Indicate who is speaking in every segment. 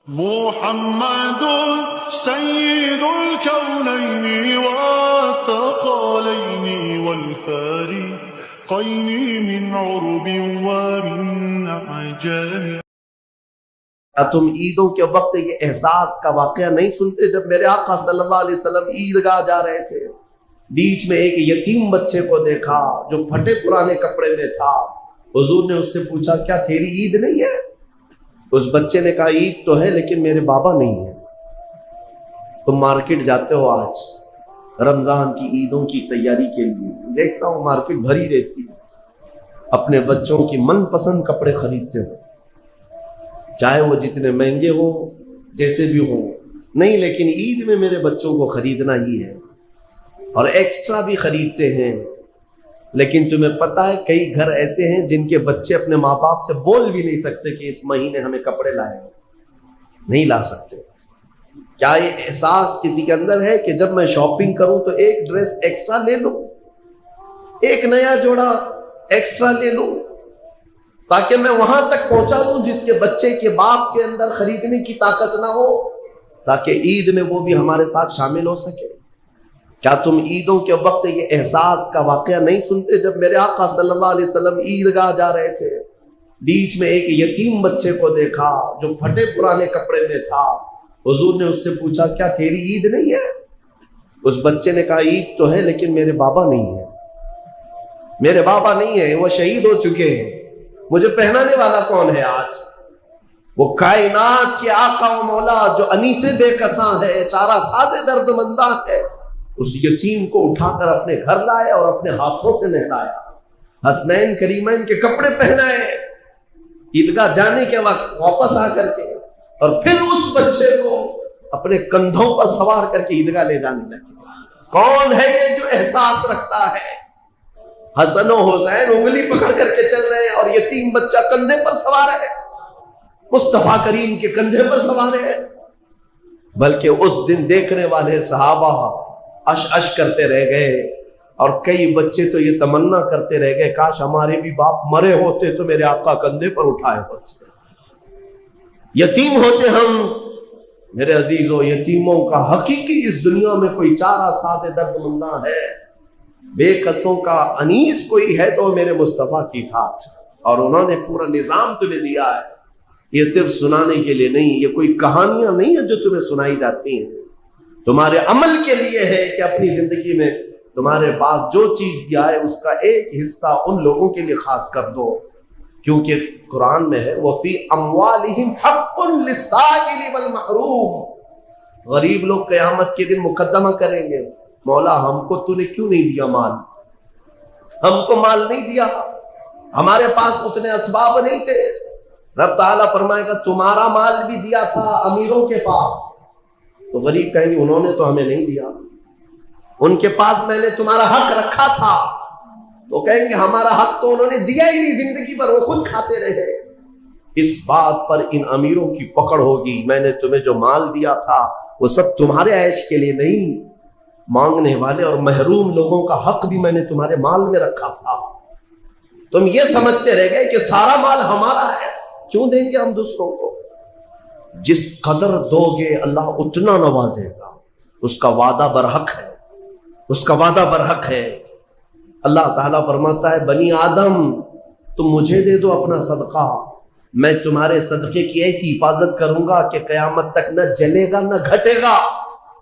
Speaker 1: محمد سيد الكونين والثقلين والفارقين من عرب ومن عجم.
Speaker 2: تم عیدوں کے وقت یہ احساس کا واقعہ نہیں سنتے جب میرے آقا صلی اللہ علیہ وسلم عیدگاہ جا رہے تھے، بیچ میں ایک یتیم بچے کو دیکھا جو پھٹے پرانے کپڑے میں تھا. حضور نے اس سے پوچھا کیا تیری عید نہیں ہے؟ اس بچے نے کہا عید تو ہے لیکن میرے بابا نہیں ہے. تم مارکیٹ جاتے ہو آج رمضان کی عیدوں کی تیاری کے لیے، دیکھتا ہوں مارکیٹ بھری رہتی ہے، اپنے بچوں کی من پسند کپڑے خریدتے ہو، چاہے وہ جتنے مہنگے ہو جیسے بھی ہو، نہیں لیکن عید میں میرے بچوں کو خریدنا ہی ہے، اور ایکسٹرا بھی خریدتے ہیں. لیکن تمہیں پتہ ہے کئی گھر ایسے ہیں جن کے بچے اپنے ماں باپ سے بول بھی نہیں سکتے کہ اس مہینے ہمیں کپڑے لائے، نہیں لا سکتے. کیا یہ احساس کسی کے اندر ہے کہ جب میں شاپنگ کروں تو ایک ڈریس ایکسٹرا لے لوں، ایک نیا جوڑا ایکسٹرا لے لوں تاکہ میں وہاں تک پہنچا دوں جس کے بچے کے باپ کے اندر خریدنے کی طاقت نہ ہو، تاکہ عید میں وہ بھی ہمارے ساتھ شامل ہو سکے. کیا تم عیدوں کے وقت یہ احساس کا واقعہ نہیں سنتے جب میرے آقا صلی اللہ علیہ وسلم عیدگاہ جا رہے تھے، بیچ میں ایک یتیم بچے کو دیکھا جو پھٹے پرانے کپڑے میں تھا. حضور نے اس سے پوچھا کیا تیری عید نہیں ہے؟ اس بچے نے کہا عید تو ہے لیکن میرے بابا نہیں ہے، میرے بابا نہیں ہے، وہ شہید ہو چکے ہیں. مجھے پہنانے والا کون ہے آج؟ وہ کائنات کے آقا و مولا جو انیس بے کساں ہے، چارہ ساز درد مندہ ہے. اس یتیم کو اٹھا کر اپنے گھر لائے اور اپنے ہاتھوں سے نہلایا، حسنین کریمین کے کپڑے پہنائے، عیدگاہ جانے کے وقت واپس آ کر کے، اور پھر اس بچے کو اپنے کندھوں پر سوار کر کے عیدگاہ لے جانے لگے. کون ہے یہ جو احساس رکھتا ہے؟ حسن و حسین انگلی پکڑ کر کے چل رہے ہیں اور یتیم بچہ کندھے پر سوار ہے، مصطفیٰ کریم کے کندھے پر سوار ہے. بلکہ اس دن دیکھنے والے صحابہ اش اش کرتے رہ گئے، اور کئی بچے تو یہ تمنا کرتے رہ گئے کاش ہمارے بھی باپ مرے ہوتے تو میرے آقا کندھے پر اٹھائے ہوتے. یتیم ہوتے ہم. میرے عزیزوں، یتیموں کا حقیقی اس دنیا میں کوئی چارہ ساز درد مندہ ہے، بے قصوں کا انیس کوئی ہے تو میرے مصطفیٰ کی ساتھ. اور انہوں نے پورا نظام تمہیں دیا ہے. یہ صرف سنانے کے لیے نہیں، یہ کوئی کہانیاں نہیں ہیں جو تمہیں سنائی جاتی ہیں، تمہارے عمل کے لیے ہے کہ اپنی زندگی میں تمہارے پاس جو چیز دیا ہے اس کا ایک حصہ ان لوگوں کے لیے خاص کر دو، کیونکہ قرآن میں ہے وَفِي أَمْوَالِهِمْ حَقٌّ لِلسَّائِلِ وَالْمَحْرُومِ. غریب لوگ قیامت کے دن مقدمہ کریں گے، مولا ہم کو تو نے کیوں نہیں دیا مال، ہم کو مال نہیں دیا، ہمارے پاس اتنے اسباب نہیں تھے. رب تعالیٰ فرمائے گا تمہارا مال بھی دیا تھا امیروں کے پاس، تو غریب کہیں گے انہوں نے تو ہمیں نہیں دیا، ان کے پاس میں نے تمہارا حق رکھا تھا، تو کہیں گے ہمارا حق تو انہوں نے دیا ہی نہیں، زندگی پر وہ خود کھاتے رہے. اس بات پر ان امیروں کی پکڑ ہوگی، میں نے تمہیں جو مال دیا تھا وہ سب تمہارے عیش کے لیے نہیں، مانگنے والے اور محروم لوگوں کا حق بھی میں نے تمہارے مال میں رکھا تھا. تم یہ سمجھتے رہ گئے کہ سارا مال ہمارا ہے، کیوں دیں گے ہم دوسروں کو؟ جس قدر دو گے اللہ اتنا نوازے گا. اس کا وعدہ برحق ہے، اس کا وعدہ برحق ہے. اللہ تعالیٰ فرماتا ہے بنی آدم تم مجھے دے دو اپنا صدقہ، میں تمہارے صدقے کی ایسی حفاظت کروں گا کہ قیامت تک نہ جلے گا نہ گھٹے گا.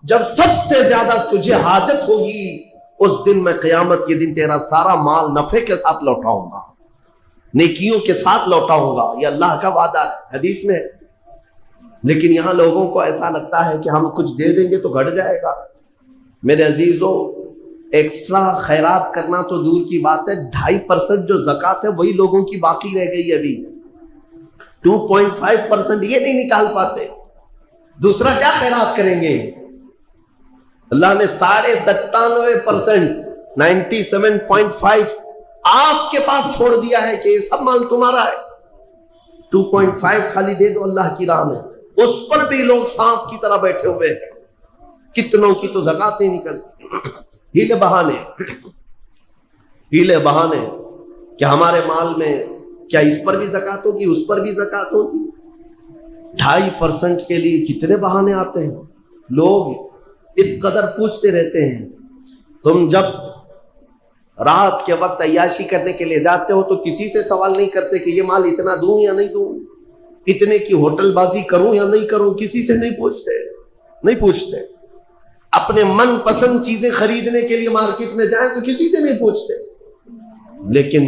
Speaker 2: جب سب سے زیادہ تجھے حاجت ہوگی اس دن میں قیامت کے دن تیرا سارا مال نفع کے ساتھ لوٹاؤں گا، نیکیوں کے ساتھ لوٹاؤں گا. یہ اللہ کا وعدہ ہے، حدیث میں. لیکن یہاں لوگوں کو ایسا لگتا ہے کہ ہم کچھ دے دیں گے تو گھٹ جائے گا. میرے عزیزوں، ایکسٹرا خیرات کرنا تو دور کی بات ہے، 2.5% جو زکوٰۃ ہے وہی لوگوں کی باقی رہ گئی ابھی. 2.5% یہ نہیں نکال پاتے، دوسرا کیا خیرات کریں گے؟ اللہ نے 97.5%، 97.5 آپ کے پاس چھوڑ دیا ہے کہ یہ سب مال تمہارا ہے. 2.5 خالی دے دو اللہ کی راہ میں، اس پر بھی لوگ سانپ کی طرح بیٹھے ہوئے ہیں. کتنوں کی تو زکوٰۃ نہیں نکلتی. ہیلے بہانے کہ ہمارے مال میں کیا اس پر بھی زکوٰۃ ہوگی، اس پر بھی زکوٰۃ ہوگی. 2.5% کے لیے کتنے بہانے آتے ہیں. لوگ اس قدر پوچھتے رہتے ہیں. تم جب رات کے وقت عیاشی کرنے کے لیے جاتے ہو تو کسی سے سوال نہیں کرتے کہ یہ مال اتنا دوں یا نہیں دوں, اتنے کی ہوٹل بازی کروں یا نہیں کروں. کسی سے نہیں پوچھتے. اپنے من پسند چیزیں خریدنے کے لیے مارکیٹ میں جائیں تو کسی سے نہیں پوچھتے. لیکن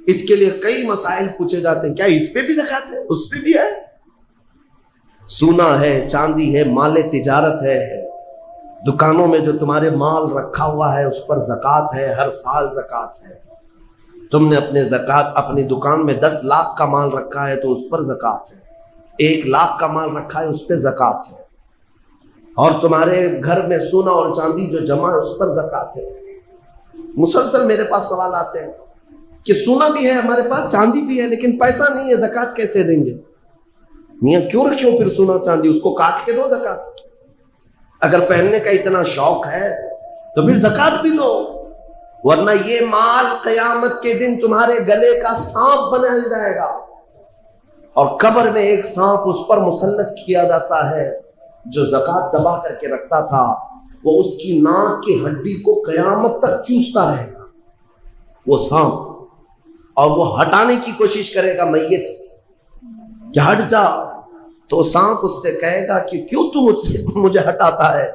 Speaker 2: اس کے لیے کئی مسائل پوچھے جاتے ہیں. کیا اس پہ بھی زکات ہے؟ اس پہ بھی ہے. سونا ہے, چاندی ہے, مال تجارت ہے, دکانوں میں جو تمہارے مال رکھا ہوا ہے اس پر زکات ہے. ہر سال زکات ہے. تم نے اپنی دکان میں 10 لاکھ کا مال رکھا ہے تو اس پر زکات ہے. 1 لاکھ کا مال رکھا ہے اس پہ زکات ہے. اور تمہارے گھر میں سونا اور چاندی جو جمع ہے اس پر زکات ہے. مسلسل میرے پاس سوال آتے ہیں کہ سونا بھی ہے ہمارے پاس, چاندی بھی ہے, لیکن پیسہ نہیں ہے, زکات کیسے دیں گے؟ میاں کیوں رکھو پھر سونا چاندی, اس کو کاٹ کے دو زکات. اگر پہننے کا اتنا شوق ہے تو پھر زکات بھی دو, ورنہ یہ مال قیامت کے دن تمہارے گلے کا سانپ بنا جائے گا. اور قبر میں ایک سانپ اس پر مسلط کیا جاتا ہے جو زکات دبا کر کے رکھتا تھا. وہ اس کی ناک کی ہڈی کو قیامت تک چوستا رہے گا وہ سانپ, اور وہ ہٹانے کی کوشش کرے گا میت کہ ہٹ جا. تو سانپ اس سے کہے گا کہ کیوں تو مجھے ہٹاتا ہے,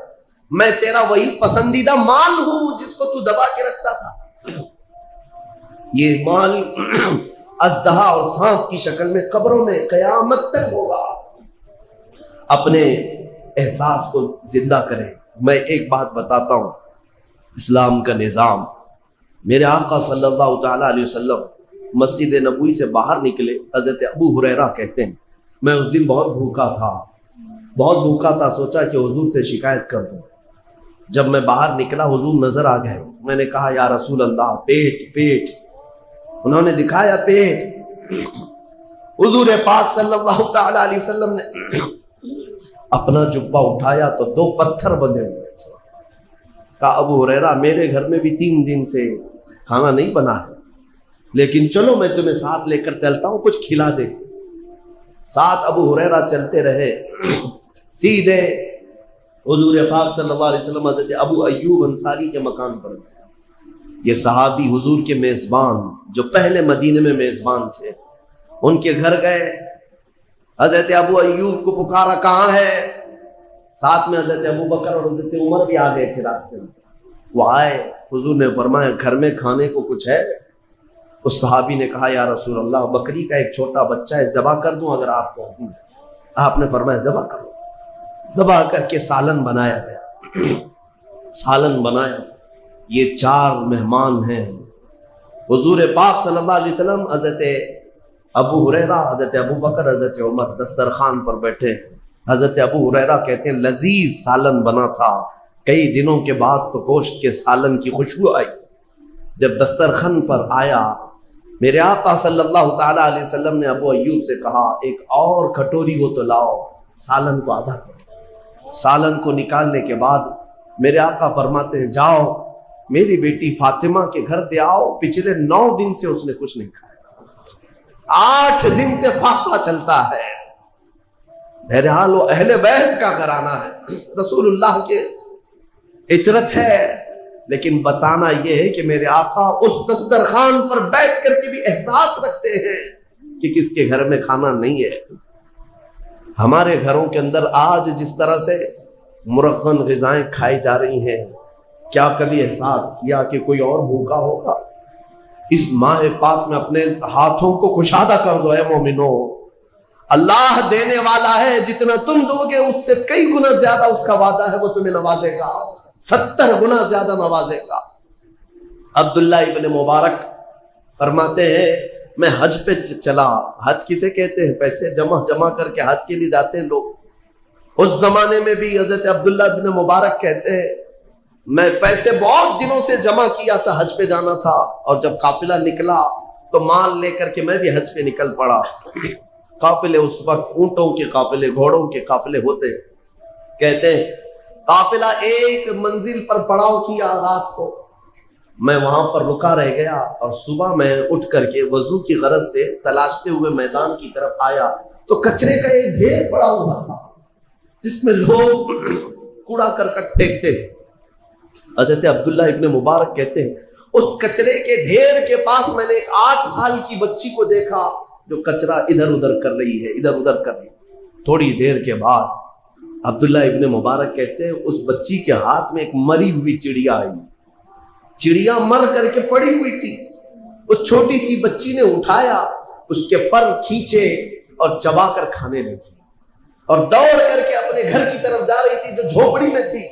Speaker 2: میں تیرا وہی پسندیدہ مال ہوں جس کو تو دبا کے رکھتا تھا. یہ مال اژدہا اور سانپ کی شکل میں قبروں میں قیامت تک ہوگا. اپنے احساس کو زندہ کریں. میں ایک بات بتاتا ہوں, اسلام کا نظام. میرے آقا صلی اللہ تعالی علیہ وسلم مسجد نبوی سے باہر نکلے. حضرت ابو ہریرہ کہتے ہیں میں اس دن بہت بھوکا تھا, سوچا کہ حضور سے شکایت کر دوں. جب میں باہر نکلا حضور نظر آ گئے. میں نے کہا یا رسول اللہ پیٹ. انہوں نے دکھایا پیٹ. حضور پاک صلی اللہ تعالی علیہ وسلم نے اپنا جبہ اٹھایا تو 2 پتھر بندھے ہوئے. کہا ابو ہریرہ میرے گھر میں بھی 3 دن سے کھانا نہیں بنا ہے, لیکن چلو میں تمہیں ساتھ لے کر چلتا ہوں, کچھ کھلا دے. ساتھ ابو ہریرہ چلتے رہے. سیدھے حضور پاک صلی اللہ علیہ وسلم حضرت ابو ایوب انصاری کے مکان پر گئے. یہ صحابی حضور کے میزبان جو پہلے مدینے میں میزبان تھے, ان کے گھر گئے. حضرت ابو ایوب کو پکارا کہاں ہے. ساتھ میں حضرت ابو بکر اور حضرت عمر بھی آ گئے تھے راستے میں. وہ آئے, حضور نے فرمایا گھر میں کھانے کو کچھ ہے؟ اس صحابی نے کہا یا رسول اللہ بکری کا ایک چھوٹا بچہ ہے, ذبح کر دوں اگر آپ کو؟ آپ نے فرمایا ذبح کرو. ذبح کر کے سالن بنایا گیا. سالن بنایا. یہ 4 مہمان ہیں. حضور پاک صلی اللہ علیہ وسلم, حضرت ابو ہریرہ, حضرت ابو بکر, حضرت عمر دسترخوان پر بیٹھے ہیں. حضرت ابو ہریرہ کہتے ہیں لذیذ سالن بنا تھا. کئی دنوں کے بعد تو گوشت کے سالن کی خوشبو آئی. جب دسترخوان پر آیا میرے آقا صلی اللہ تعالی علیہ وسلم نے ابو ایوب سے کہا ایک اور کٹوری ہو تو لاؤ, سالن کو آدھا کرو. سالن کو نکالنے کے بعد میرے آقا فرماتے ہیں جاؤ میری بیٹی فاطمہ کے گھر دے آؤ, پچھلے 9 دن سے اس نے کچھ نہیں کھایا, 8 دن سے فاقہ چلتا ہے. بہرحال وہ اہل بیت کا گھرانہ ہے, رسول اللہ کے عطرت ہے, لیکن بتانا یہ ہے کہ میرے آقا اس دسترخوان پر بیٹھ کر کے بھی احساس رکھتے ہیں کہ کس کے گھر میں کھانا نہیں ہے. ہمارے گھروں کے اندر آج جس طرح سے مرغن غذائیں کھائی جا رہی ہیں, کیا کبھی احساس کیا کہ کوئی اور بھوکا ہوگا؟ اس ماہ پاک میں اپنے ہاتھوں کو کشادہ کر دو. اے مومنو, اللہ دینے والا ہے, جتنا تم دو گے اس سے کئی گنا زیادہ اس کا وعدہ ہے, وہ تمہیں نوازے گا, 70 گنا زیادہ نوازے گا. عبداللہ ابن مبارک فرماتے ہیں میں حج پہ چلا. حج کسے کہتے ہیں؟ پیسے جمع کر کے حج کے لیے جاتے ہیں لوگ. اس زمانے میں بھی حضرت عبداللہ ابن مبارک کہتے ہیں میں پیسے بہت دنوں سے جمع کیا تھا, حج پہ جانا تھا, اور جب قافلہ نکلا تو مال لے کر کے میں بھی حج پہ نکل پڑا. قافلے اس وقت اونٹوں کے قافلے, گھوڑوں کے قافلے ہوتے. کہتے ہیں قافلہ ایک منزل پر پڑاؤ کیا رات کو, میں وہاں پر رکا رہ گیا, اور صبح میں اٹھ کر کے وضو کی غرض سے تلاشتے ہوئے میدان کی طرف آیا. تو کچرے کا ایک ڈھیر پڑا ہوا تھا جس میں لوگ کوڑا کرکٹ پھینکتے. حضرت عبداللہ ابن مبارک کہتے ہیں اس کچرے کے ڈھیر کے پاس میں نے ایک 8 سال کی بچی کو دیکھا جو کچرا ادھر ادھر کر رہی ہے, ادھر ادھر کر رہی. تھوڑی دیر کے بعد عبداللہ ابن مبارک کہتے ہیں اس بچی کے ہاتھ میں ایک مری ہوئی چڑیا آئی. چڑیا مر کر کے پڑی ہوئی تھی. اس چھوٹی سی بچی نے اٹھایا, اس کے پر کھینچے اور چبا کر کھانے لگی اور دوڑ کر کے اپنے گھر کی طرف جا رہی تھی جو جھوپڑی میں تھی.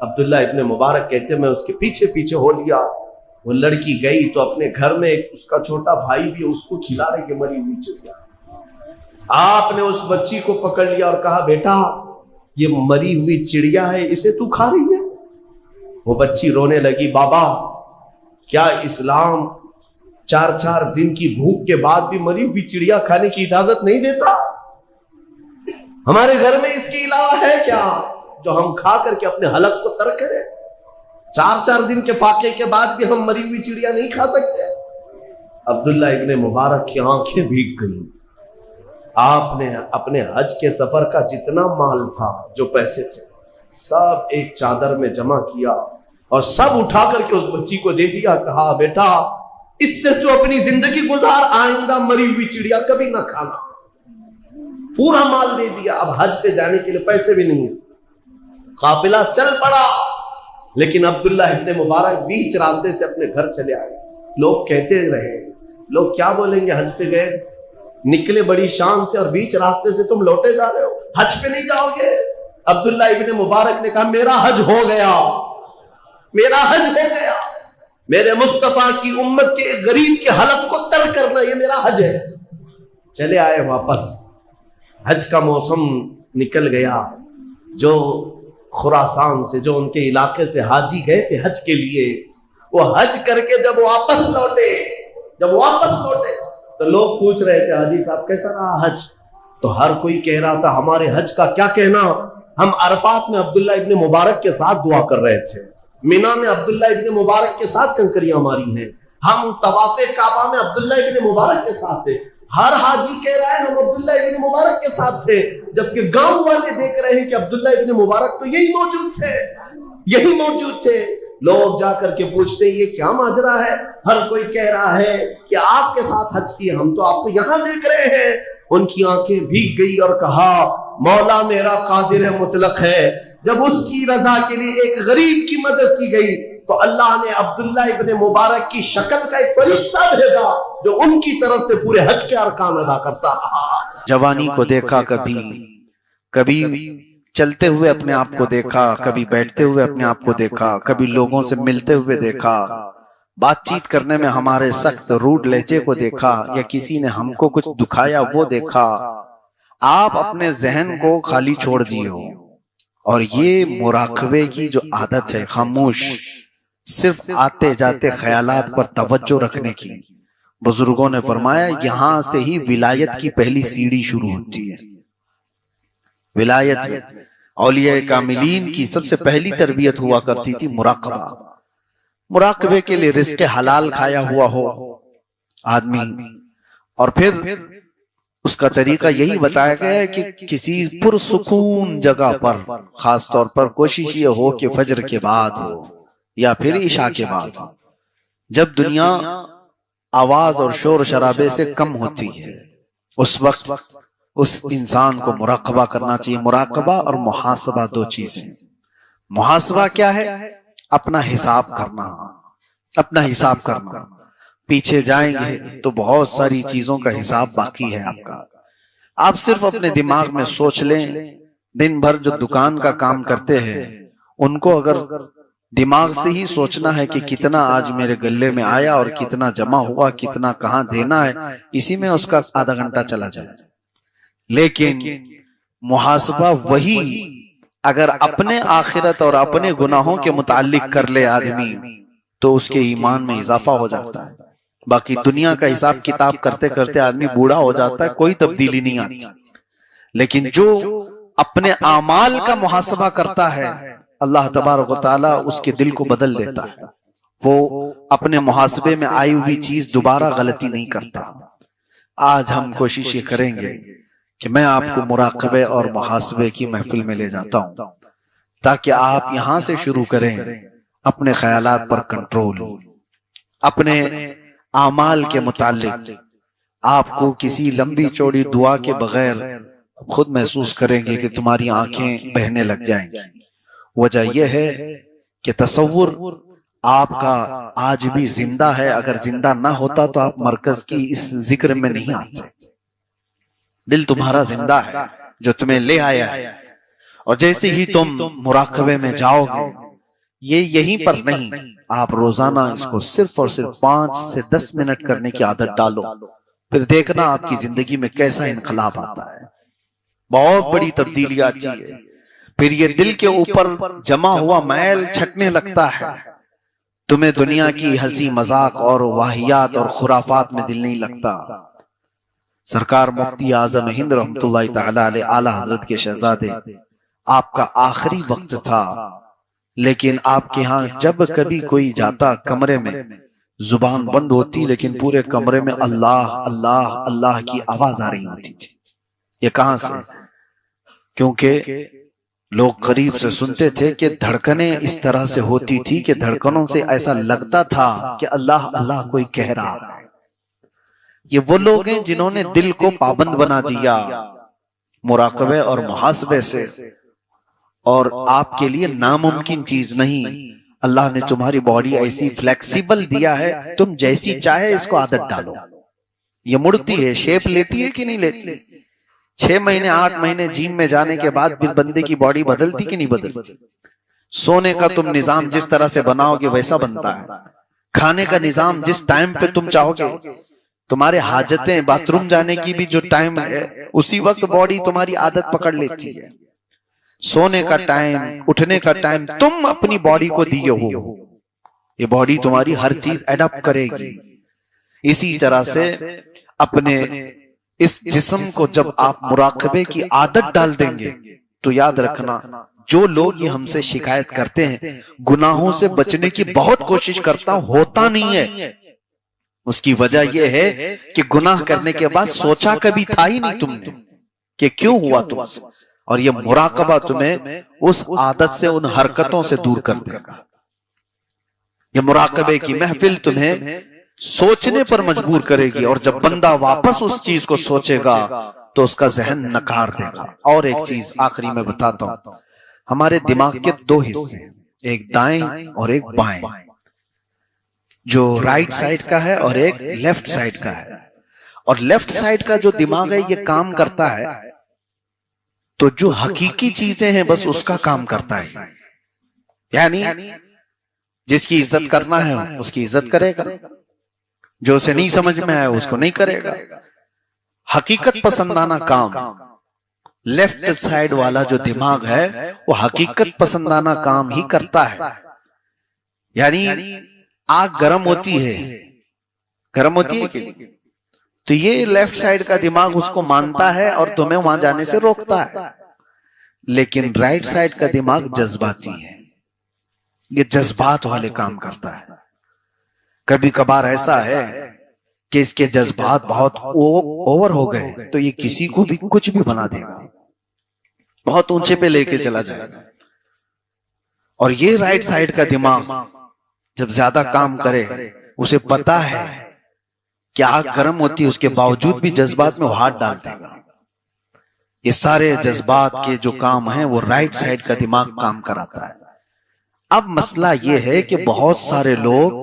Speaker 2: عبداللہ ابن مبارک کہتے ہیں میں اس کے پیچھے پیچھے ہو لیا. وہ لڑکی گئی تو اپنے گھر میں اس کا چھوٹا بھائی بھی اس کو کھلا رہی ہے مری ہوئی چڑیا. آپ نے اس بچی کو پکڑ لیا اور کہا بیٹا یہ مری ہوئی چڑیا ہے, اسے تو کھا رہی ہے؟ وہ بچی رونے لگی, بابا کیا اسلام 4 دن کی بھوک کے بعد بھی مری ہوئی چڑیا کھانے کی اجازت نہیں دیتا؟ ہمارے گھر میں اس کے علاوہ ہے کیا جو ہم کھا کر کے اپنے حلق کو ترک کریں؟ 4 دن کے فاقے کے بعد بھی ہم مری ہوئی چڑیا نہیں کھا سکتے. عبداللہ ابن مبارک کی آنکھیں بھیگ گئیں. آپ نے اپنے حج کے سفر کا جتنا مال تھا, جو پیسے تھے, سب ایک چادر میں جمع کیا اور سب اٹھا کر کے اس بچی کو دے دیا. کہا بیٹا اس سے تو اپنی زندگی گزار, آئندہ مری ہوئی چڑیا کبھی نہ کھانا. پورا مال دے دیا. اب حج پہ جانے کے لیے پیسے بھی نہیں ہیں. قافلہ چل پڑا, لیکن عبداللہ ابن مبارک بیچ راستے سے اپنے گھر چلے آئے. لوگ کہتے رہے, لوگ کیا بولیں گے, حج پہ گئے, نکلے بڑی شان سے اور بیچ راستے سے تم لوٹے جا رہے ہو, حج پہ نہیں جاؤ گے؟ عبداللہ ابن مبارک نے کہا میرا حج ہو گیا, میرا حج ہو گیا. میرے مصطفیٰ کی امت کے ایک غریب کے حلق کو تر کرنا یہ میرا حج ہے. چلے آئے واپس. حج کا موسم نکل گیا. جو خراسان سے, جو ان کے علاقے سے حاجی گئے تھے حج کے لیے, وہ حج کر کے جب واپس لوٹے تو لوگ پوچھ رہے تھے حاجی صاحب کیسا رہا حج؟ تو ہر کوئی کہہ رہا تھا ہمارے حج کا کیا کہنا, ہم عرفات میں عبداللہ ابن مبارک کے ساتھ دعا کر رہے تھے, مینا میں عبداللہ ابن مبارک کے ساتھ کنکریاں ماری ہیں, ہم طواف کعبہ میں عبداللہ ابن مبارک کے ساتھ تھے. ہر حاجی کہہ رہا ہے ہم عبداللہ ابن مبارک کے ساتھ تھے, جبکہ گاؤں والے دیکھ رہے ہیں کہ عبداللہ ابن مبارک تو یہی موجود تھے. لوگ جا کر کے پوچھتے ہیں یہ کیا ماجرا ہے؟ ہر کوئی کہہ رہا ہے کہ آپ کے ساتھ حج کیے, ہم تو آپ کو یہاں دیکھ رہے ہیں. ان کی آنکھیں بھیگ گئی اور کہا مولا میرا قادر مطلق ہے. جب اس کی رضا کے لیے ایک غریب کی مدد کی گئی تو اللہ نے عبداللہ ابن مبارک کی شکل کا ایک فرشتہ بھیجا جو ان کی طرف سے پورے حج کے ارکان ادا کرتا رہا.
Speaker 3: جوانی کو دیکھا, کبھی چلتے ہوئے اپنے آپ کو دیکھا, کبھی بیٹھتے ہوئے اپنے آپ کو دیکھا, کبھی لوگوں سے ملتے ہوئے دیکھا, بات چیت کرنے میں ہمارے سخت روڈ لہجے کو دیکھا, یا کسی نے ہم کو کچھ دکھایا وہ دیکھا. آپ اپنے ذہن کو خالی چھوڑ دیے ہو, اور یہ مراقبے کی جو عادت ہے, خاموش صرف آتے جاتے خیالات پر توجہ رکھنے کی, بزرگوں نے فرمایا یہاں سے ہی ولایت کی پہلی سیڑھی شروع ہوتی ہے. ولایت میں اولیاء کاملین کی سب سے پہلی تربیت ہوا کرتی تھی مراقبہ. مراقبے کے لیے رزق حلال کھایا ہوا ہو آدمی, اور پھر اس کا طریقہ یہی بتایا گیا ہے کہ کسی پرسکون جگہ پر, خاص طور پر کوشش یہ ہو کہ فجر کے بعد ہو یا پھر عشاء کے بعد ہو, جب دنیا آواز اور شور شرابے سے کم ہوتی ہے, اس وقت اس انسان کو مراقبہ کرنا چاہیے. مراقبہ اور محاسبہ دو چیزیں. محاسبہ کیا ہے؟ اپنا حساب کرنا. پیچھے جائیں گے تو بہت ساری چیزوں کا حساب باقی ہے آپ کا. آپ صرف اپنے دماغ میں سوچ لیں, دن بھر جو دکان کا کام کرتے ہیں ان کو اگر دماغ سے ہی سوچنا ہے کہ کتنا آج میرے گلے میں آیا اور کتنا جمع ہوا, کتنا کہاں دینا ہے, اسی میں اس کا آدھا گھنٹہ چلا جائے. لیکن محاسبہ وہی اگر اپنے آخرت اور اپنے گناہوں کے متعلق کر لے آدمی تو اس کے ایمان میں اضافہ ہو جاتا ہے. باقی دنیا کا حساب کتاب کرتے کرتے آدمی بوڑھا ہو جاتا ہے, کوئی تبدیلی نہیں آتی. لیکن جو اپنے اعمال کا محاسبہ کرتا ہے اللہ تبارک و تعالی اس کے دل کو بدل دیتا ہے. وہ اپنے محاسبے میں آئی ہوئی چیز دوبارہ غلطی نہیں کرتا. آج ہم کوشش یہ کریں گے کہ میں آپ کو مراقبے اور محاسبے کی محفل میں لے جاتا ہوں تاکہ آپ یہاں سے شروع کریں اپنے خیالات پر کنٹرول، اپنے اعمال کے متعلق آپ کو کسی لمبی چوڑی دعا کے بغیر خود محسوس کریں گے کہ تمہاری آنکھیں بہنے لگ جائیں گی۔ وجہ یہ ہے کہ تصور آپ کا آج بھی زندہ ہے، اگر زندہ نہ ہوتا تو آپ مرکز کی اس ذکر میں نہیں آتے۔ دل تمہارا زندہ ہے جو تمہیں لے آیا ہے، اور جیسے ہی تم مراقبے میں جاؤ گے، یہ یہیں پر نہیں، آپ روزانہ اس کو صرف اور صرف 5 سے 10 منٹ کرنے کی عادت ڈالو، پھر دیکھنا آپ کی زندگی میں کیسا انقلاب آتا ہے، بہت بڑی تبدیلی آتی ہے۔ پھر یہ دل کے اوپر جمع ہوا میل چھٹنے لگتا ہے، تمہیں دنیا کی ہنسی مذاق اور واہیات اور خرافات میں دل نہیں لگتا۔ سرکار مفتی اعظم ہند رحمت اللہ تعالی علیہ اعلی حضرت کے شہزادے، آپ کا آخری وقت تھا، لیکن آپ کے ہاں جب کبھی کوئی جاتا کمرے میں زبان بند ہوتی، لیکن پورے کمرے میں اللہ اللہ اللہ کی آواز آ رہی ہوتی تھی۔ یہ کہاں سے؟ کیونکہ لوگ قریب سے سنتے تھے کہ دھڑکنیں اس طرح سے ہوتی تھی کہ دھڑکنوں سے ایسا لگتا تھا کہ اللہ اللہ کوئی کہہ رہا ہے۔ یہ وہ لوگ ہیں جنہوں نے دل کو پابند بنا دیا مراقبے اور محاسبے سے، اور آپ کے لیے ناممکن چیز نہیں، اللہ نے تمہاری باڈی ایسی فلیکسیبل دیا ہے، تم جیسی چاہے اس کو عادت ڈالو۔ یہ مڑتی ہے، شیپ لیتی ہے کہ نہیں لیتی؟ 6 مہینے 8 مہینے جیم میں جانے کے بعد پھر بندے کی باڈی بدلتی کہ نہیں بدلتی؟ سونے کا تم نظام جس طرح سے بناؤ گے ویسا بنتا ہے، کھانے کا نظام جس ٹائم پہ تم چاہو گے، تمہارے حاجتیں باتھ روم جانے کی بھی جو ٹائم ہے اسی وقت باڈی تمہاری عادت پکڑ لیتی ہے۔ سونے کا ٹائم، اٹھنے کا ٹائم تم اپنی باڈی کو دیے ہو، یہ باڈی تمہاری ہر چیز ایڈاپٹ کرے گی۔ اسی طرح سے اپنے اس جسم کو جب آپ مراقبے کی عادت ڈال دیں گے تو یاد رکھنا، جو لوگ یہ ہم سے شکایت کرتے ہیں گناہوں سے بچنے کی بہت کوشش کرتا ہوں ہوتا نہیں ہے، اس کی وجہ یہ ہے کہ گناہ کرنے کے بعد سوچا کبھی تھا ہی نہیں تم نے کہ کیوں ہوا تم سے، اور یہ مراقبہ تمہیں اس عادت سے، ان حرکتوں سے دور کر دے گا۔ یہ مراقبے کی محفل تمہیں سوچنے پر مجبور کرے گی، اور جب بندہ واپس اس چیز کو سوچے گا تو اس کا ذہن نکار دے گا۔ اور ایک چیز آخری میں بتاتا ہوں، ہمارے دماغ کے 2 حصے ہیں، ایک دائیں اور ایک بائیں، جو رائٹ سائڈ کا ہے اور ایک لیفٹ سائڈ کا ہے۔ اور لیفٹ سائڈ کا جو دماغ ہے یہ کام کرتا ہے تو جو حقیقی چیزیں ہیں بس اس کا کام کرتا ہے، یعنی جس کی عزت کرنا ہے اس کی عزت کرے گا، جو اسے نہیں سمجھ میں آئے اس کو نہیں کرے گا۔ حقیقت پسندانہ کام لیفٹ سائڈ والا جو دماغ ہے وہ حقیقت پسندانہ کام ہی کرتا ہے۔ یعنی آگ گرم ہوتی ہے کہ تو یہ لیفٹ سائڈ کا دماغ اس کو مانتا ہے اور تمہیں وہاں جانے سے روکتا ہے، لیکن رائٹ سائڈ کا دماغ جذباتی ہے، یہ جذبات والے کام کرتا ہے۔ کبھی کبھار ایسا ہے کہ اس کے جذبات بہت اوور ہو گئے تو یہ کسی کو بھی کچھ بھی بنا دے گا، بہت اونچے پہ لے کے چلا جائے گا۔ اور یہ رائٹ سائڈ کا دماغ جب زیادہ کام کرے، اسے پتا ہے کہ آگ گرم ہوتی ہے، اس کے باوجود بھی جذبات میں وہ ہاتھ ڈال دے گا۔ یہ سارے جذبات کے جو کام ہیں وہ رائٹ سائڈ کا دماغ کام کراتا ہے۔ اب مسئلہ یہ ہے کہ بہت سارے لوگ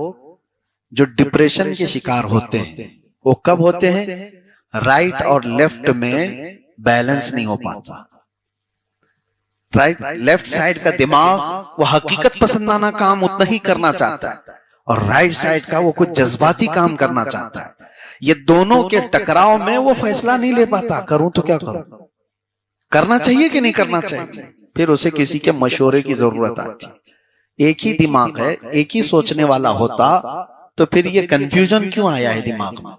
Speaker 3: جو ڈپریشن کے شکار ہوتے ہیں وہ کب ہوتے ہیں؟ رائٹ اور لیفٹ میں بیلنس نہیں ہو پاتا۔ لیفٹ سائڈ کا دماغ وہ حقیقت پسندانہ کام اتنا ہی کرنا چاہتا ہے، اور رائٹ سائڈ کا وہ کچھ جذباتی کام کرنا چاہتا ہے۔ یہ دونوں کے ٹکراؤ میں وہ فیصلہ نہیں لے پاتا، کروں تو کیا کروں، کرنا چاہیے کہ نہیں کرنا چاہیے، پھر اسے کسی کے مشورے کی ضرورت آتی۔ ایک ہی دماغ ہے، ایک ہی سوچنے والا ہوتا تو پھر یہ کنفیوژن کیوں آیا ہے دماغ میں؟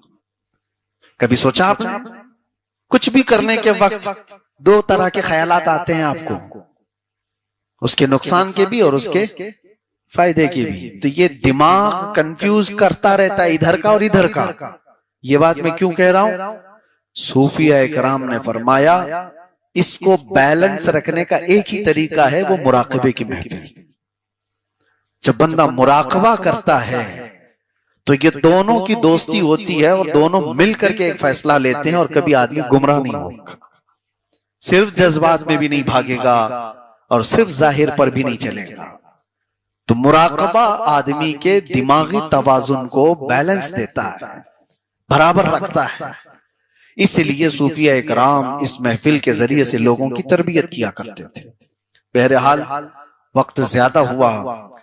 Speaker 3: کبھی سوچا آپ نے؟ کچھ بھی کرنے کے وقت 2 طرح کے خیالات آتے ہیں آپ کو، اس کے نقصان کے بھی اور اس کے فائدے کے بھی۔ تو یہ دماغ کنفیوز کرتا رہتا ہے ادھر کا اور ادھر کا۔ یہ بات میں کیوں کہہ رہا ہوں؟ صوفیہ کرام نے فرمایا اس کو بیلنس رکھنے کا ایک ہی طریقہ ہے، وہ مراقبے کی محفل۔ جب بندہ مراقبہ کرتا ہے تو یہ دونوں کی دوستی ہوتی ہے اور دونوں مل کر کے ایک فیصلہ لیتے ہیں، اور کبھی آدمی گمراہ نہیں ہوگا، صرف جذبات میں بھی نہیں بھاگے گا اور صرف ظاہر پر بھی نہیں چلے گا۔ تو مراقبہ آدمی کے دماغی توازن کو بیلنس دیتا ہے، برابر رکھتا ہے۔ اس لیے صوفیہ اکرام اس محفل کے ذریعے سے لوگوں کی تربیت کیا کرتے تھے۔ بہرحال وقت زیادہ ہوا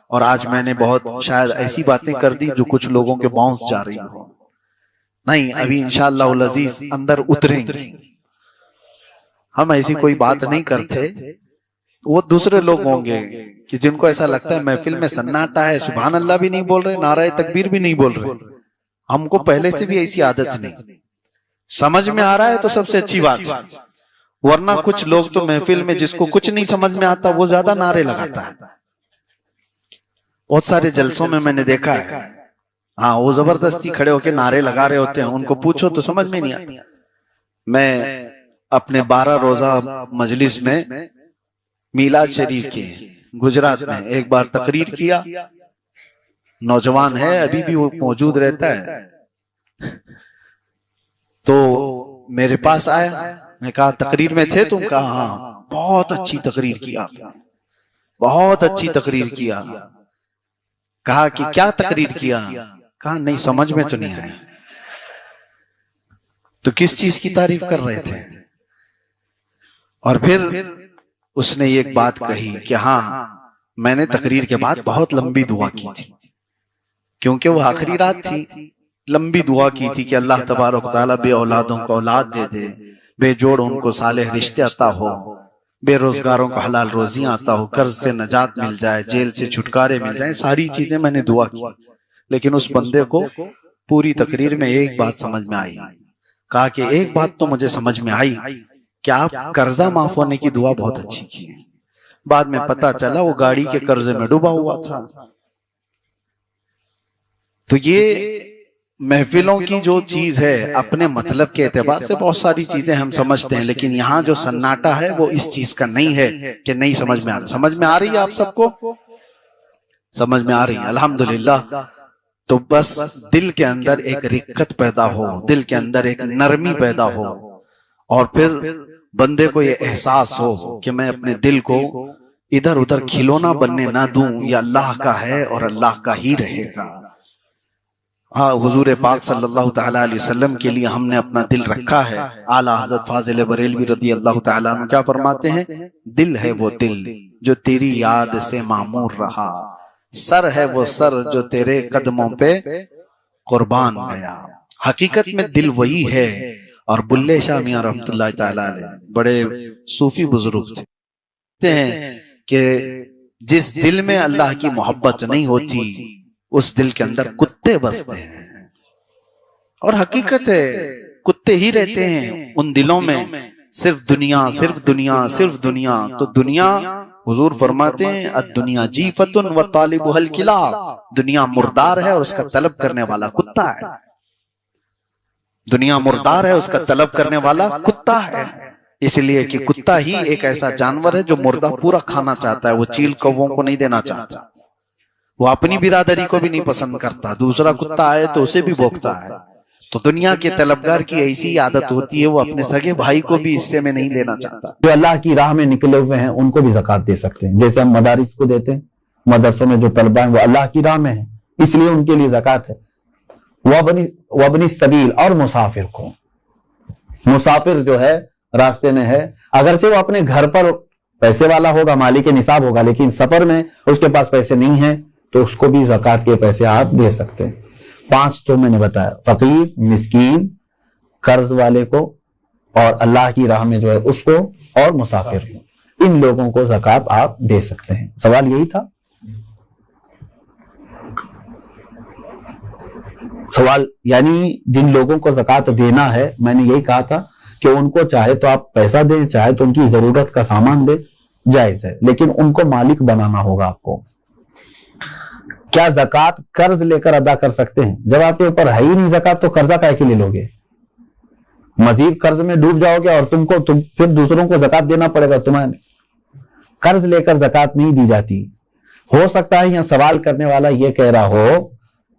Speaker 3: اور آج میں نے بہت شاید ایسی باتیں کر دی جو کچھ لوگوں کے باؤنس جا رہی ہوں، نہیں ابھی انشاءاللہ العزیز اندر اتریں گے۔ ہم ایسی کوئی بات نہیں کرتے، وہ دوسرے لوگ ہوں گے کہ جن کو ایسا لگتا ہے محفل میں سناٹا ہے، سبحان اللہ بھی نہیں بول رہے، نعرہ تکبیر بھی نہیں بول رہے۔ ہم کو پہلے سے بھی ایسی عادت نہیں، سمجھ میں آ رہا ہے تو سب سے اچھی بات، ورنہ کچھ لوگ تو محفل میں جس کو کچھ نہیں سمجھ میں آتا وہ زیادہ نعرے لگاتا ہے۔ بہت سارے جلسوں میں نے دیکھا ہے، ہاں وہ زبردستی کھڑے ہو کے نعرے لگا رہے ہوتے ہیں، ان کو پوچھو تو سمجھ میں نہیں آتا۔ میں اپنے 12 روزہ مجلس میں میلاد شریف کی گجرات میں ایک بار تقریر کیا، نوجوان ہے ابھی بھی وہ موجود رہتا ہے، تو میرے پاس آیا، میں کہا تقریر میں تھے تم؟ کہا ہاں، بہت اچھی تقریر کیا، بہت اچھی تقریر کیا۔ کہا کہ کیا تقریر کیا؟ کہا نہیں سمجھ میں تو نہیں آئی۔ تو کس چیز کی تعریف کر رہے تھے؟ اور پھر اس نے ایک بات کہی کہ ہاں میں نے تقریر کے بعد بہت لمبی دعا کی تھی، کیونکہ وہ آخری رات تھی، لمبی دعا کی تھی کہ اللہ تبارک و تعالیٰ بے اولادوں کو اولاد دے دے، بے جوڑ ان کو صالح رشتے عطا ہو، بے روزگاروں کو حلال روزیاں عطا ہو، قرض سے نجات مل جائے، جیل سے چھٹکارے مل جائیں، ساری چیزیں میں نے دعا کی۔ لیکن اس بندے کو پوری تقریر میں ایک بات سمجھ میں آئی، کہا کہ ایک بات تو مجھے سمجھ میں آئی کہ آپ قرضہ معاف ہونے کی دعا بہت اچھی کی ہے۔ بعد میں پتا چلا وہ گاڑی کے قرضے میں ڈوبا ہوا تھا۔ تو یہ محفلوں کی جو چیز ہے اپنے مطلب کے اعتبار سے بہت ساری چیزیں ہم سمجھتے ہیں، لیکن یہاں جو سناٹا ہے وہ اس چیز کا نہیں ہے کہ نہیں سمجھ میں آ رہا۔ سمجھ میں آ رہی ہے آپ سب کو؟ سمجھ میں آ رہی ہے الحمدللہ۔ تو بس دل کے اندر ایک رقت پیدا ہو، دل کے اندر ایک نرمی پیدا ہو، اور پھر بندے کو یہ احساس ہو کہ میں اپنے دل کو ادھر ادھر کھلونا بننے نہ دوں، یہ اللہ کا ہے اور اللہ کا ہی رہے گا۔ ہاں حضور پاک صلی اللہ تعالیٰ علیہ وسلم کے لیے ہم نے اپنا دل رکھا ہے۔ اعلیٰ حضرت فاضل بریلوی رضی اللہ تعالیٰ عنہ کیا فرماتے ہیں؟ دل ہے وہ دل جو تیری یاد سے معمور رہا، سر ہے وہ سر جو تیرے قدموں پہ قربان گیا۔ حقیقت میں دل وہی ہے۔ اور بلے شاہ میاں رحمت اللہ تعالیٰ علیہ بڑے صوفی بزرگ تھے، کہتے ہیں کہ جس دل میں اللہ کی محبت نہیں ہوتی اس دل کے اندر کتے بستے ہیں، اور حقیقت ہے کتے ہی رہتے ہیں ان دلوں میں، صرف دنیا صرف دنیا صرف دنیا۔ تو دنیا حضور فرماتے ہیں الدنیا جیفت و طالبها الکلاب، دنیا مردار ہے اور اس کا طلب کرنے والا کتا ہے۔ دنیا مردار ہے، اس کا طلب کرنے والا کتا ہے، اس لیے کہ کتا ہی ایک ایسا جانور ہے جو مردہ پورا کھانا چاہتا ہے، وہ چیل کووں کو نہیں دینا چاہتا، وہ اپنی برادری کو بھی نہیں پسند کرتا، دوسرا کتا آئے تو اسے بھی بھونکتا ہے۔ تو دنیا کے طلبگار کی ایسی عادت ہوتی ہے، وہ اپنے سگے بھائی کو بھی حصے میں نہیں لینا چاہتا۔
Speaker 4: جو اللہ کی راہ میں نکلے ہوئے ہیں ان کو بھی زکوٰۃ دے سکتے ہیں، جیسے ہم مدارس کو دیتے ہیں، مدرسوں میں جو طلبہ ہیں وہ اللہ کی راہ میں ہیں، اس لیے ان کے لیے زکوٰۃ ہے۔ وابن السبیل، اور مسافر کو، مسافر جو ہے راستے میں ہے، اگرچہ وہ اپنے گھر پر پیسے والا ہوگا، مالک نصاب ہوگا، لیکن سفر میں اس کے پاس پیسے نہیں ہیں تو اس کو بھی زکوٰۃ کے پیسے آپ دے سکتے ہیں۔ 5 تو میں نے بتایا، فقیر، مسکین، قرض والے کو، اور اللہ کی راہ میں جو ہے اس کو، اور مسافر کو، ان لوگوں کو زکوٰۃ آپ دے سکتے ہیں۔ سوال یہی تھا؟ سوال یعنی جن لوگوں کو زکوٰۃ دینا ہے، میں نے یہی کہا تھا کہ ان کو چاہے تو آپ پیسہ دیں، چاہے تو ان کی ضرورت کا سامان دیں، جائز ہے، لیکن ان کو مالک بنانا ہوگا آپ کو۔ کیا زکوٰۃ قرض لے کر ادا کر سکتے ہیں؟ جب آپ کے اوپر ہے ہی نہیں زکوٰۃ تو قرضہ کائے کے لیے لوگے؟ مزید قرض میں ڈوب جاؤ گے اور تم پھر دوسروں کو زکات دینا پڑے گا تمہیں. قرض لے کر زکات نہیں دی جاتی. ہو سکتا ہے یہاں سوال کرنے والا یہ کہہ رہا ہو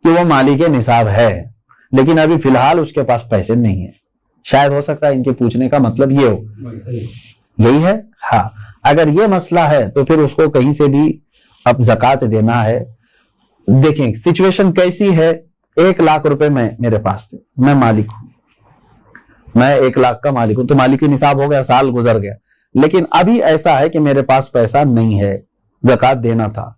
Speaker 4: کہ وہ مالک نصاب ہے لیکن ابھی فی الحال اس کے پاس پیسے نہیں ہیں. شاید ہو سکتا ہے ان کے پوچھنے کا مطلب یہ ہو. یہی ہے. ہاں اگر یہ مسئلہ ہے تو پھر اس کو کہیں سے بھی اب زکات دینا ہے. دیکھیں سچویشن کیسی ہے. 1 لاکھ روپے میرے پاس تھے, میں مالک ہوں, میں 1 لاکھ کا مالک ہوں, تو مالک نصاب ہو گیا, سال گزر گیا, لیکن ابھی ایسا ہے کہ میرے پاس پیسہ نہیں ہے, زکات دینا تھا.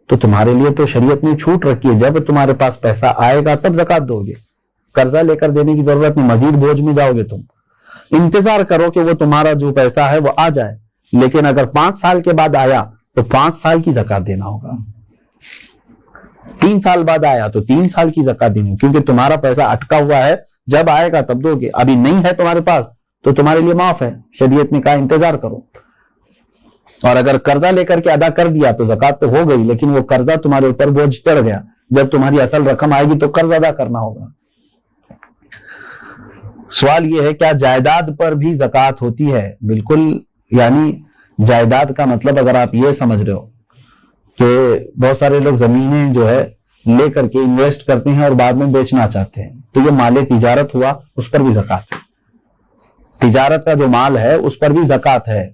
Speaker 4: تو تمہارے لیے تو شریعت نے چھوٹ رکھی ہے, جب تمہارے پاس پیسہ آئے گا تب زکات دو گے. قرضہ لے کر دینے کی ضرورت نہیں, مزید بوجھ میں جاؤ گے تم. انتظار کرو کہ وہ تمہارا جو پیسہ ہے وہ آ جائے, لیکن اگر 5 سال کے بعد آیا تو 5 سال کی زکات دینا ہوگا. 3 سال بعد آیا تو 3 سال کی زکات دینی ہوگی, کیونکہ تمہارا پیسہ اٹکا ہوا ہے, جب آئے گا تب دو گے. ابھی نہیں ہے تمہارے پاس تو تمہارے لیے معاف ہے, شریعت نے کہا انتظار کرو. اور اگر قرضہ لے کر کے ادا کر دیا تو زکات تو ہو گئی, لیکن وہ قرضہ تمہارے اوپر بوجھ چڑھ گیا. جب تمہاری اصل رقم آئے گی تو قرض ادا کرنا ہوگا. سوال یہ ہے کیا جائیداد پر بھی زکات ہوتی ہے؟ بالکل. یعنی جائیداد کا مطلب اگر آپ یہ سمجھ رہے ہو کہ بہت سارے لوگ زمینیں جو ہے لے کر کے انویسٹ کرتے ہیں اور بعد میں بیچنا چاہتے ہیں, تو یہ مال تجارت ہوا, اس پر بھی زکات ہے. تجارت کا جو مال ہے اس پر بھی زکات ہے.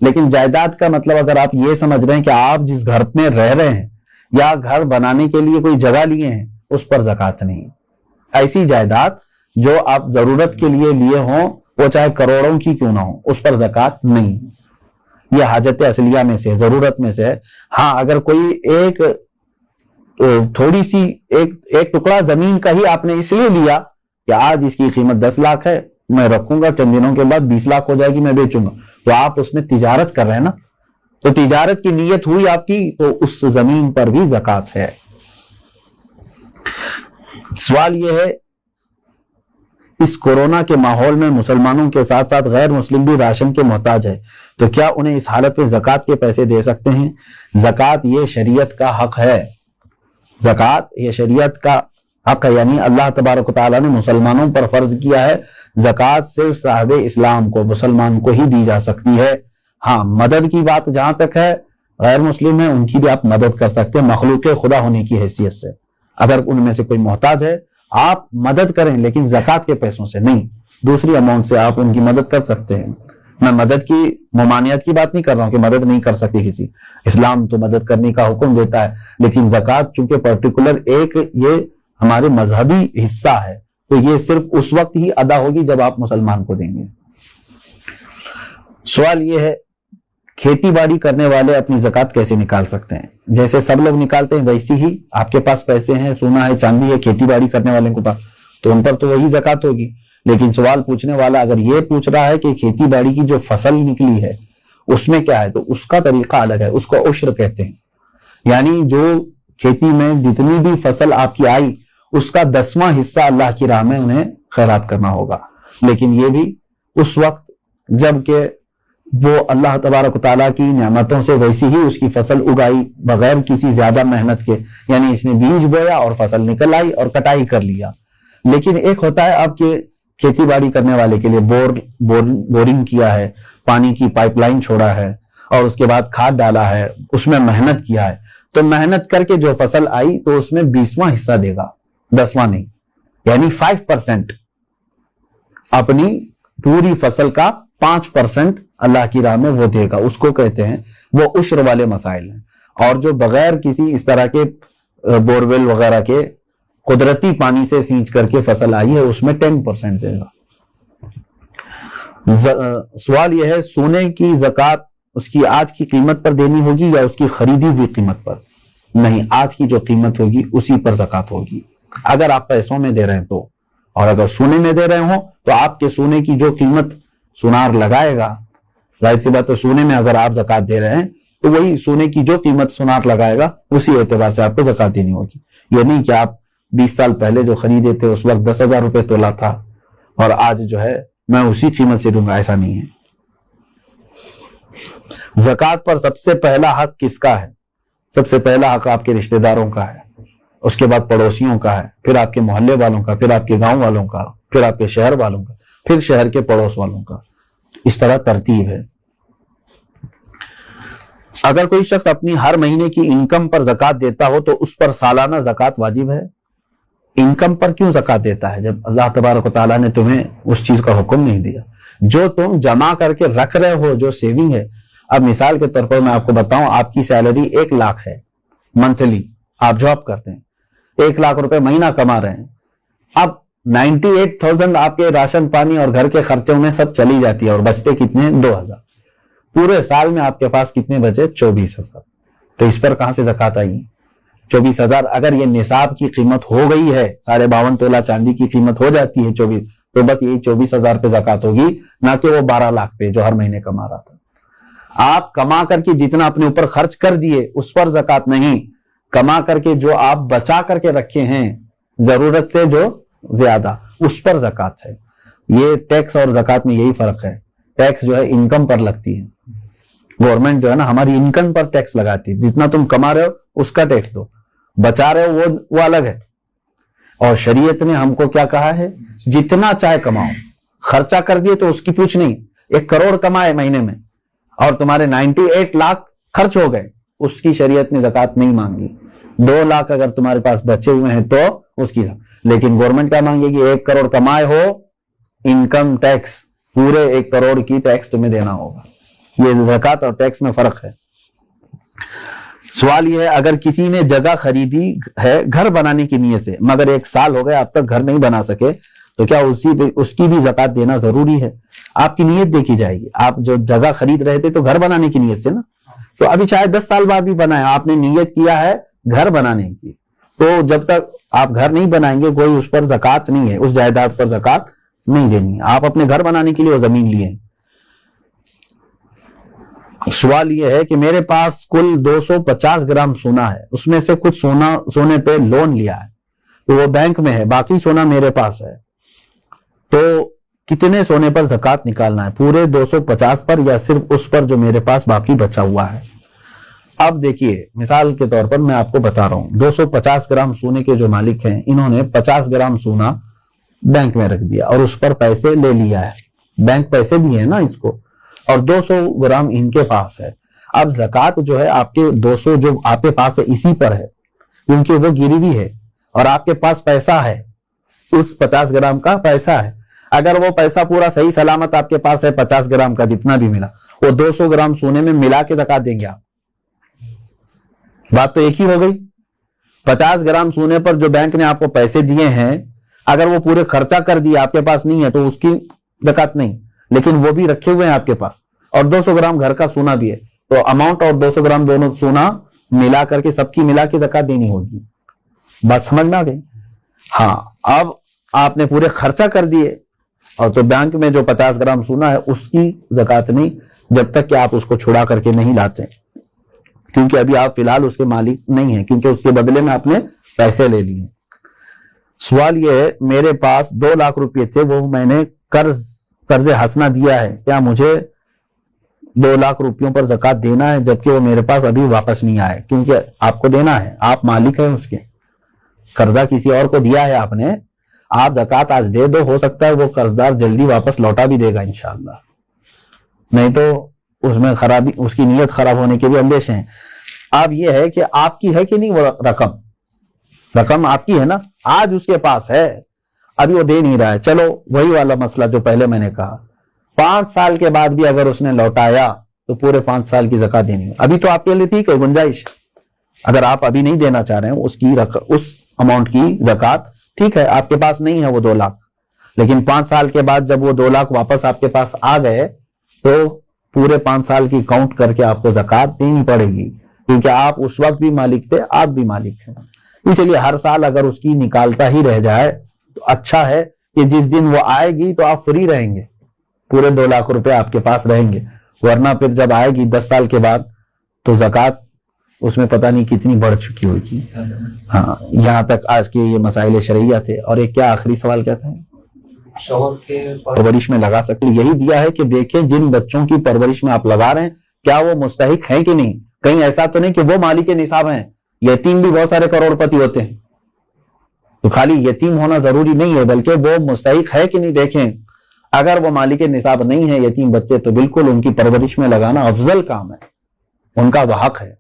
Speaker 4: لیکن جائیداد کا مطلب اگر آپ یہ سمجھ رہے ہیں کہ آپ جس گھر میں رہ رہے ہیں یا گھر بنانے کے لیے کوئی جگہ لیے ہیں, اس پر زکات نہیں. ایسی جائیداد جو آپ ضرورت کے لیے لیے ہوں, وہ چاہے کروڑوں کی کیوں نہ ہو, اس پر زکات نہیں. یہ حاجت اصلیہ میں سے, ضرورت میں سے ہے. ہاں اگر کوئی ایک تھوڑی سی ایک ٹکڑا زمین کا ہی آپ نے اس لیے لیا کہ آج اس کی قیمت 10 لاکھ ہے, میں رکھوں گا, چند دنوں کے بعد 20 لاکھ ہو جائے گی, میں بیچوں گا, تو آپ اس میں تجارت کر رہے ہیں نا, تو تجارت کی نیت ہوئی آپ کی, تو اس زمین پر بھی زکات ہے. سوال یہ ہے اس کورونا کے ماحول میں مسلمانوں کے ساتھ ساتھ غیر مسلم بھی راشن کے محتاج ہے, تو کیا انہیں اس حالت میں زکات کے پیسے دے سکتے ہیں؟ زکات یہ شریعت کا حق ہے. زکات یہ شریعت کا حق ہے, یعنی اللہ تبارک و تعالیٰ نے مسلمانوں پر فرض کیا ہے. زکات صرف صاحب اسلام کو, مسلمان کو ہی دی جا سکتی ہے. ہاں مدد کی بات جہاں تک ہے, غیر مسلم ہیں ان کی بھی آپ مدد کر سکتے ہیں مخلوق خدا ہونے کی حیثیت سے. اگر ان میں سے کوئی محتاج ہے آپ مدد کریں, لیکن زکات کے پیسوں سے نہیں, دوسری اماؤنٹ سے آپ ان کی مدد کر سکتے ہیں. میں مدد کی ممانعت کی بات نہیں کر رہا ہوں کہ مدد نہیں کر سکتی کسی, اسلام تو مدد کرنے کا حکم دیتا ہے, لیکن زکات چونکہ پرٹیکولر ایک یہ ہمارے مذہبی حصہ ہے, تو یہ صرف اس وقت ہی ادا ہوگی جب آپ مسلمان کو دیں گے. سوال یہ ہے کھیتی باڑی کرنے والے اپنی زکات کیسے نکال سکتے ہیں؟ جیسے سب لوگ نکالتے ہیں ویسی ہی آپ کے پاس پیسے ہیں, سونا ہے, چاندی ہے, کھیتی باڑی کرنے والے کے پاس, تو ان پر تو وہی زکات ہوگی. لیکن سوال پوچھنے والا اگر یہ پوچھ رہا ہے کہ کھیتی باڑی کی جو فصل نکلی ہے اس میں کیا ہے, تو اس کا طریقہ الگ ہے, اس کو عشر کہتے ہیں. یعنی جو کھیتی میں جتنی بھی فصل آپ کی آئی اس کا 10واں حصہ اللہ کی راہ میں انہیں خیرات کرنا ہوگا. لیکن یہ بھی اس وقت جب کہ وہ اللہ تبارک و تعالیٰ کی نعمتوں سے ویسی ہی اس کی فصل اگائی بغیر کسی زیادہ محنت کے, یعنی اس نے بیج بویا اور فصل نکل آئی اور کٹائی کر لیا. لیکن ایک ہوتا ہے آپ کے کھیتی باڑی کرنے والے کے لیے بورنگ کیا ہے, پانی کی پائپ لائن چھوڑا ہے اور اس کے بعد کھاد ڈالا ہے, اس میں محنت کیا ہے, تو محنت کر کے جو فصل آئی تو اس میں 20واں حصہ دے گا, 10واں نہیں. یعنی 5% اپنی پوری فصل کا 5% اللہ کی راہ میں وہ دے گا, اس کو کہتے ہیں, وہ عشر والے مسائل ہیں. اور جو بغیر کسی اس طرح کے بورویل وغیرہ کے قدرتی پانی سے سینچ کر کے فصل آئی ہے اس میں 10% دے گا. سوال یہ ہے سونے کی زکات اس کی آج کی قیمت پر دینی ہوگی یا اس کی خریدی ہوئی قیمت پر؟ نہیں, آج کی جو قیمت ہوگی اسی پر زکات ہوگی. اگر آپ پیسوں میں دے رہے ہیں تو, اور اگر سونے میں دے رہے ہوں تو آپ کے سونے کی جو قیمت سونار لگائے گا, ظاہر سی بات ہے سونے میں اگر آپ زکات دے رہے ہیں تو وہی سونے کی جو قیمت سونار لگائے گا اسی اعتبار سے آپ کو زکات دینی ہوگی. یہ نہیں کہ آپ 20 سال پہلے جو خریدے تھے اس وقت 10,000 روپے تولا تھا اور آج جو ہے میں اسی قیمت سے دوں گا, ایسا نہیں ہے. زکات پر سب سے پہلا حق کس کا ہے؟ سب سے پہلا حق آپ کے رشتہ داروں کا ہے, اس کے بعد پڑوسیوں کا ہے, پھر آپ کے محلے والوں کا, پھر آپ کے گاؤں والوں کا, پھر آپ کے شہر والوں کا, پھر شہر کے پڑوس والوں کا. اس طرح ترتیب ہے. اگر کوئی شخص اپنی ہر مہینے کی انکم پر زکوٰۃ دیتا ہو تو اس پر سالانہ زکوٰۃ واجب ہے. انکم پر کیوں زکوٰۃ دیتا ہے جب اللہ تبارک و تعالیٰ نے تمہیں اس چیز کا حکم نہیں دیا؟ جو تم جمع کر کے رکھ رہے ہو، جو سیونگ ہے. اب مثال کے طور پر میں آپ کو بتاؤں، آپ کی سیلری 1 لاکھ ہے منتھلی، آپ جاب کرتے ہیں، 1 لاکھ روپے مہینہ کما رہے ہیں. اب 98,000 آپ کے راشن پانی اور گھر کے خرچوں میں سب چلی جاتی ہے اور بچتے کتنے؟ 2,000. پورے سال میں آپ کے پاس کتنے بچے؟ 24,000. تو اس پر کہاں سے زکوٰۃ آئی؟ 24,000. اگر یہ نصاب کی قیمت ہو گئی ہے، 52.5 تولہ چاندی کی قیمت ہو جاتی ہے 24، تو بس یہی 24,000 پہ زکوٰۃ ہوگی، نہ کہ وہ 12 لاکھ پہ جو ہر مہینے کما رہا تھا. آپ کما کر کے جتنا اپنے اوپر خرچ کر دیے اس پر زکوٰۃ نہیں، کما کر کے جو آپ بچا کر کے رکھے ہیں ضرورت سے جو زیادہ، اس پر زکوٰۃ ہے. یہ ٹیکس اور زکوٰۃ میں یہی فرق ہے. ٹیکس جو ہے انکم پر لگتی ہے، گورنمنٹ جو ہے نا ہماری انکم پر ٹیکس لگاتی ہے. جتنا تم کما رہے ہو اس کا ٹیکس دو، بچا رہے ہو وہ الگ ہے. اور شریعت نے ہم کو کیا کہا ہے؟ جتنا چاہے کماؤ. خرچہ کر دیے تو اس کی پوچھ نہیں. 1 کروڑ کمائے مہینے میں اور تمہارے 98 لاکھ خرچ ہو گئے، اس کی شریعت نے زکوٰۃ نہیں مانگی. 2 لاکھ اگر تمہارے پاس بچے ہوئے ہیں تو اس کی. لیکن گورنمنٹ کیا مانگے گی؟ 1 کروڑ کمائے ہو، انکم ٹیکس پورے 1 کروڑ کی ٹیکس تمہیں دینا ہوگا. یہ زکوٰۃ اور ٹیکس میں فرق ہے. سوال یہ ہے، اگر کسی نے جگہ خریدی ہے گھر بنانے کی نیت سے مگر 1 سال ہو گیا اب تک گھر نہیں بنا سکے، تو کیا اس کی بھی زکوٰۃ دینا ضروری ہے؟ آپ کی نیت دیکھی جائے گی. آپ جو جگہ خرید رہے تھے تو گھر بنانے کی نیت سے نا، تو ابھی چاہے 10 سال بعد بھی بنائے، آپ نے نیت کیا ہے گھر بنانے کی، تو جب تک آپ گھر نہیں بنائیں گے کوئی اس پر زکوٰۃ نہیں ہے، اس جائیداد پر زکوٰۃ نہیں دینی ہے. آپ اپنے گھر بنانے کے لیے وہ زمین لیے. سوال یہ ہے کہ میرے پاس کل 250 گرام سونا ہے، اس میں سے کچھ سونے پہ لون لیا ہے تو وہ بینک میں ہے، باقی سونا میرے پاس ہے، تو کتنے سونے پر زکوٰۃ نکالنا ہے؟ پورے 250 پر یا صرف اس پر جو میرے پاس باقی بچا ہوا ہے؟ اب دیکھیے مثال کے طور پر میں آپ کو بتا رہا ہوں، 250 گرام سونے کے جو مالک ہیں انہوں نے 50 گرام سونا بینک میں رکھ دیا اور اس پر پیسے لے لیا ہے، بینک پیسے دیے ہیں نا اس کو، اور 200 گرام ان کے پاس ہے. اب زکوٰۃ جو ہے آپ کے 200 جو آپ کے پاس ہے اسی پر ہے، کیونکہ وہ گری ہوئی ہے اور آپ کے پاس پیسہ ہے، اس 50 گرام کا پیسہ ہے. اگر وہ پیسہ پورا صحیح سلامت آپ کے پاس ہے 50 گرام کا جتنا بھی ملا، وہ 200 گرام سونے میں ملا کے زکوٰۃ دیں گے آپ. بات تو ایک ہی ہو گئی. 50 گرام سونے پر جو بینک نے آپ کو پیسے دیے ہیں اگر وہ پورے خرچہ کر دیے آپ کے پاس نہیں ہے تو اس کی زکوٰۃ نہیں، لیکن وہ بھی رکھے ہوئے ہیں آپ کے پاس اور 200 گرام گھر کا سونا بھی ہے، تو اماؤنٹ اور 200 گرام دونوں سونا ملا کر کے سب کی ملا کے زکوٰۃ دینی ہوگی. بات سمجھ میں آ گئی؟ ہاں. اب آپ نے پورے خرچہ کر دیے اور تو بینک میں جو 50 گرام سونا ہے اس کی زکوٰۃ نہیں جب تک کہ آپ اس کو چھڑا کر کے نہیں لاتے، کیونکہ ابھی آپ فی الحال اس کے مالک نہیں ہیں، کیونکہ اس کے بدلے میں آپ نے پیسے لے لیے. سوال یہ ہے، میرے پاس 2 لاکھ روپے تھے، وہ میں نے قرض حسنہ دیا ہے، کیا مجھے 2 لاکھ روپیوں پر زکوٰۃ دینا ہے جبکہ وہ میرے پاس ابھی واپس نہیں آئے؟ کیونکہ آپ کو دینا ہے، آپ مالک ہیں اس کے، قرضہ کسی اور کو دیا ہے آپ نے، آپ زکوٰۃ آج دے دو، ہو سکتا ہے وہ قرضدار جلدی واپس لوٹا بھی دے گا انشاءاللہ، نہیں تو اس میں خرابی، اس کی نیت خراب ہونے کے بھی اندیشے ہیں. اب یہ ہے کہ آپ کی ہے کہ نہیں وہ رقم آپ کی ہے نا، آج اس کے پاس ہے، ابھی وہ دے نہیں رہا ہے، چلو وہی والا مسئلہ جو پہلے میں نے کہا، 5 سال کے بعد بھی اگر اس نے لوٹایا تو پورے 5 سال کی زکوٰۃ دینی ہے. ابھی تو آپ کے لیے ٹھیک ہے گنجائش، اگر آپ ابھی نہیں دینا چاہ رہے ہیں اس اماؤنٹ کی زکوٰۃ، ٹھیک ہے آپ کے پاس نہیں ہے وہ 2 لاکھ، لیکن 5 سال کے بعد جب وہ 2 لاکھ واپس آپ کے پاس آ گئے تو پورے 5 سال کی کاؤنٹ کر کے آپ کو زکوٰۃ دینی پڑے گی، کیونکہ آپ اس وقت بھی مالک تھے، آپ بھی مالک ہیں. اسی لیے ہر سال اگر اس کی نکالتا ہی رہ جائے تو اچھا ہے کہ جس دن وہ آئے گی تو آپ فری رہیں گے، پورے 2 لاکھ روپے آپ کے پاس رہیں گے، ورنہ پھر جب آئے گی 10 سال کے بعد تو زکوٰۃ اس میں پتہ نہیں کتنی بڑھ چکی ہوگی. ہاں، یہاں تک آج کے یہ مسائل شرعیہ تھے. اور ایک کیا آخری سوال کیا تھا؟ پرورش میں لگا سکتے، یہی دیا ہے کہ دیکھیں جن بچوں کی پرورش میں آپ لگا رہے ہیں کیا وہ مستحق ہیں کہ نہیں. کہیں ایسا تو نہیں کہ وہ مالک نصاب ہیں، یتیم بھی بہت سارے کروڑ پتی ہوتے ہیں، تو خالی یتیم ہونا ضروری نہیں ہے بلکہ وہ مستحق ہے کہ نہیں. دیکھیں اگر وہ مالک نصاب نہیں ہے یتیم بچے تو بالکل ان کی پرورش میں لگانا افضل کام ہے، ان کا وہ حق ہے۔